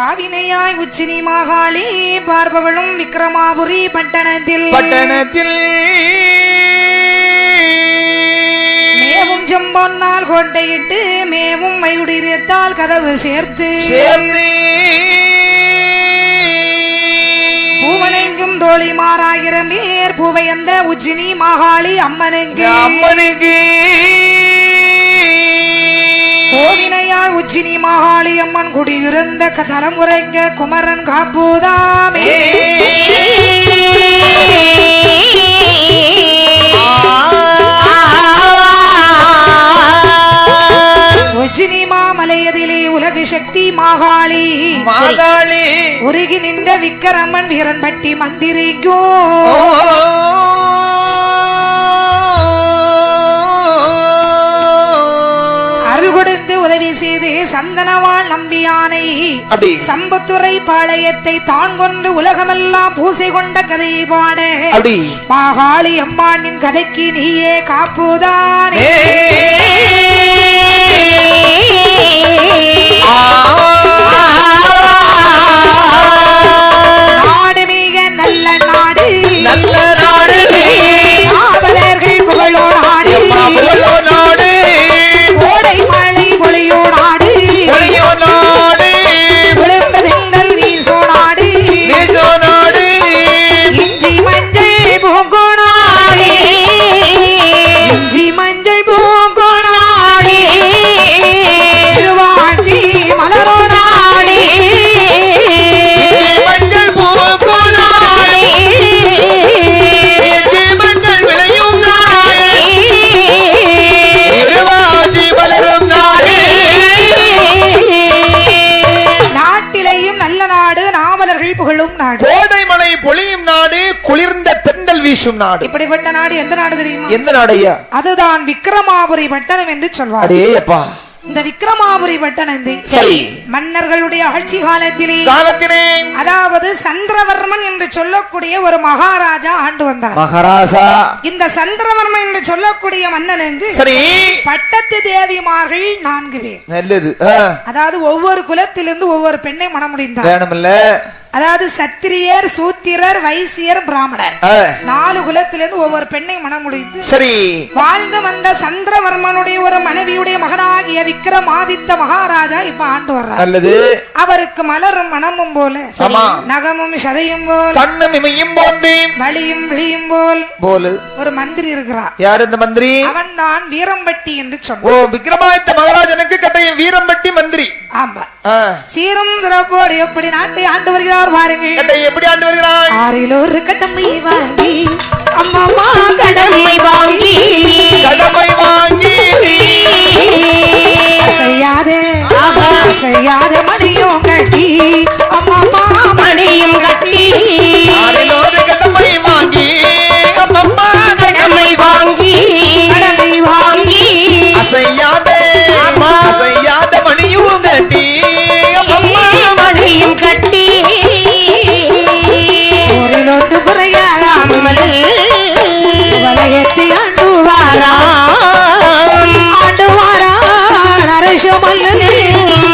பாவினையாய் உச்சினி மாகாளி பார்பவளும் விக்ரமாபுரி பட்டணத்தில் மேவும் செம்பொன்னால் கோட்டையிட்டு மேவும் மயுடிரியத்தால் கதவு சேர்த்து பூவனைக்கும் தோழி மாறாகிற மேற் பூவையந்த உச்சினி மாகாளி அம்மனுக்கு கோவினையால் உச்சினி மாகாளி அம்மன் குடியிருந்த தலைமுறைங்க குமரன் காப்போதாமே உச்சினி மாமலையதிலே உலக சக்தி மாகாளி உருகி நின்ற விக்கிரமன் வீரன்பட்டி மந்திரிக்கோ கொடுத்து உதவி செய்து சந்தனவாள் நம்பியானை சம்பத்துறை பாளையத்தை தான் கொண்டு உலகமெல்லாம் பூசை கொண்ட கதையை பாட மாகாளி அம்மானின் கதைக்கு நீயே காப்புதானே நாடு மிக நல்ல நாடு காவலர்கள் புகழோ நாடு கோடைமலை பொழியும் நாடு குளிர்ந்த தென்றல் வீசும் நாடு. இப்படிப்பட்ட நாடு எந்த நாடு தெரியுமா? எந்த நாடு ஐயா? அதுதான் விக்ரமாபுரி பட்டணம் என்று சொல்வார். இந்த விக்ரமாபுரி பட்டணத்தை மன்னர்களுடைய ஆட்சி காலத்திலே அதாவது சந்திரவர்மன் என்று சொல்லக்கூடிய ஒரு மகாராஜா ஆண்டு வந்தார். மகாராஜா இந்த சந்திரவர்மன் என்று சொல்லக்கூடிய மன்னனுக்கு பட்டத்து தேவிமார்கள் 4 பேர். நல்லது. அதாவது ஒவ்வொரு குலத்திலிருந்து ஒவ்வொரு பெண்ணை மணமுடிந்தார். அதாவது சத்திரியர், சூத்திரர், வைசியர், பிராமணர் 4 குலத்திலிருந்து ஒவ்வொரு பெண்ணை மணமுடிந்து வாழ்ந்து வந்த சந்திரவர்மனுடைய ஒரு மனைவியுடைய மகனாகிய விக்ரமாதித்த மகாராஜா இப்ப ஆண்டு வர்றார். அவருக்கு மலரும் மனமும் போல நகமும் சதையும் போல் கண்ணும் இமையும் போன்று வலியும் விழியும் போல் ஒரு மந்திரி இருக்கிறார். யார் இந்த மந்திரி? அவன் தான் வீரம்பட்டி என்று சொன்னான். விக்ரமாதித்த மகாராஜனுக்கு கட்டையும் வீரம்பட்டி மந்திரி. ஆமா, சீரும் சிறப்போடு எப்படி நாட்டை ஆண்டு வருகிறார் பாருங்கள். எப்படி ஆண்டு வருகிறார்? ஆறில் ஒரு கடமை வாங்கி அம்மா கடமை வாங்கி அசையாத மணியும் கட்டி அம்மா மணியும் கட்டி ஆறில் ஒரு கடமை வாங்கி அம்மா கடமை வாங்கி அசையாத மணியும் கட்டி அம்மா மணியும் கட்டி ஒன்று குறையாத்தி ஆண்டு வாரா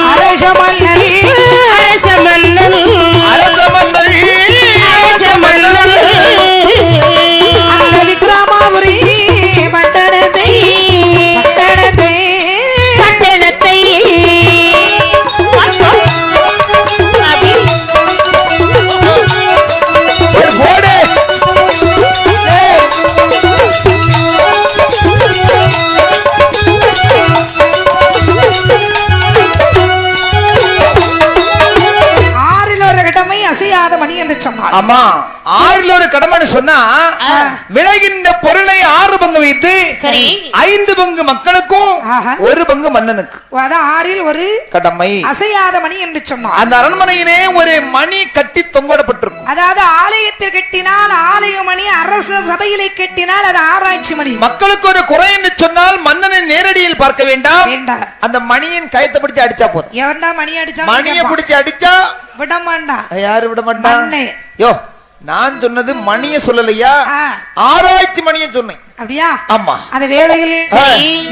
அரச மன்னல் அந்த விக்ரமாபுரி பட்டணத்தை ஆமா, 6 ஒரு கடமைன்னு சொன்னா விளைகின்ற பொருளை 6 பங்கு வைத்து 5 பங்கு மக்களுக்கும் 1 பங்கு மன்னனுக்கு. 6 ஒரு கடமை அசையாத மணி என்று சொன்னார். அந்த அரண்மனையிலே ஒரு மணி கட்டி தொங்கப்பட்டிருக்கும். அதாவது ஆலயத்தில் கட்டினால் ஆலய மணி, அரச சபையிலே கட்டினால் அது ஆராய்ச்சி மணி. மக்களுக்கு ஒரு குறை என்று சொன்னால் மன்னனை நேரடியில் பார்க்க வேண்டாம், அந்த மணியின் கயத்தை பிடிச்சு அடிச்சா போதும். எவன்டா மணி அடிச்சா? மணியை பிடிச்சு அடிச்சா விட மாட்டான். யாரு விட மாட்டான்? யோ நான் சொன்னது மணிய சொல்லலையா, ஆராய்ச்சி மணிய சொன்னேன். அப்படியா? ஆமா. அந்த வேளையில்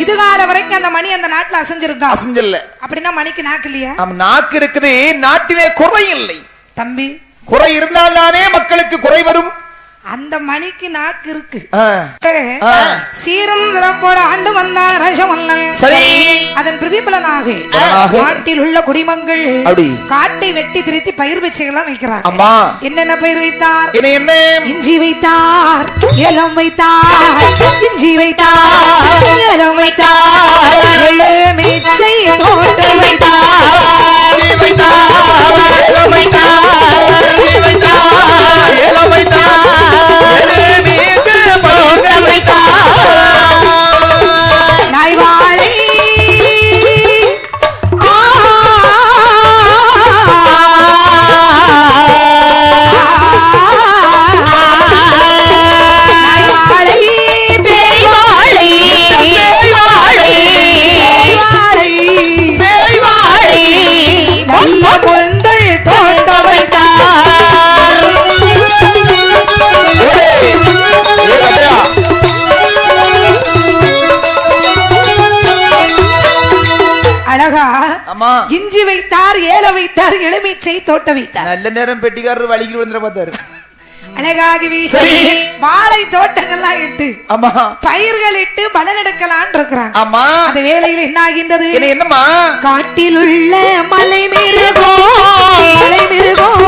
இதுகால வரைக்கும் அந்த மணி அந்த நாட்டுல அசைஞ்சிருக்கா? அசைஞ்சல. அப்படின்னா மணிக்கு நாக்கு இல்லையா? நாக்கு இருக்குது, நாட்டிலே குறை இல்லை தம்பி. குறை இருந்தால்தானே மக்களுக்கு குறை வரும். அந்த மணிக்கு நாக்கு இருக்கு. சீரும் சிறப்போட ஆண்டு வந்தார் ரசமல்லன். சரி. அதன் பிரதிபலனாக நாட்டில் உள்ள குடிமக்கள் காட்டை வெட்டி திருத்தி பயிர் பச்சைகள்லாம் வைக்கிறார். அம்மா என்னென்ன பயிர் வைத்தார்? என்ன? இஞ்சி வைத்தார், ஏலம் வைத்தார், இஞ்சி வைத்தார், ஏலம் வைத்தார், எலுமிச்சை தோட்டம் வைத்தார், ஏலம் நாய்வாழை நல்ல பொந்தல் தோட்டம் அழகா. இஞ்சி வைத்தார், ஏல வைத்தார், எலுமிச்சை தோட்ட வைத்தார். நல்ல நேரம் பெட்டிக்காரர் வழியில் வந்து பார்த்தாரு. அழகாக வீசி வாழை தோட்டங்கள்லாம் இட்டு பயிர்கள் இட்டு பலன் எடுக்கலான் இருக்கிறாங்க. அந்த வேளையில் என்ன ஆகின்றது? என்னமா? காட்டில் உள்ள மலை மிருகம், மலை மிருகம்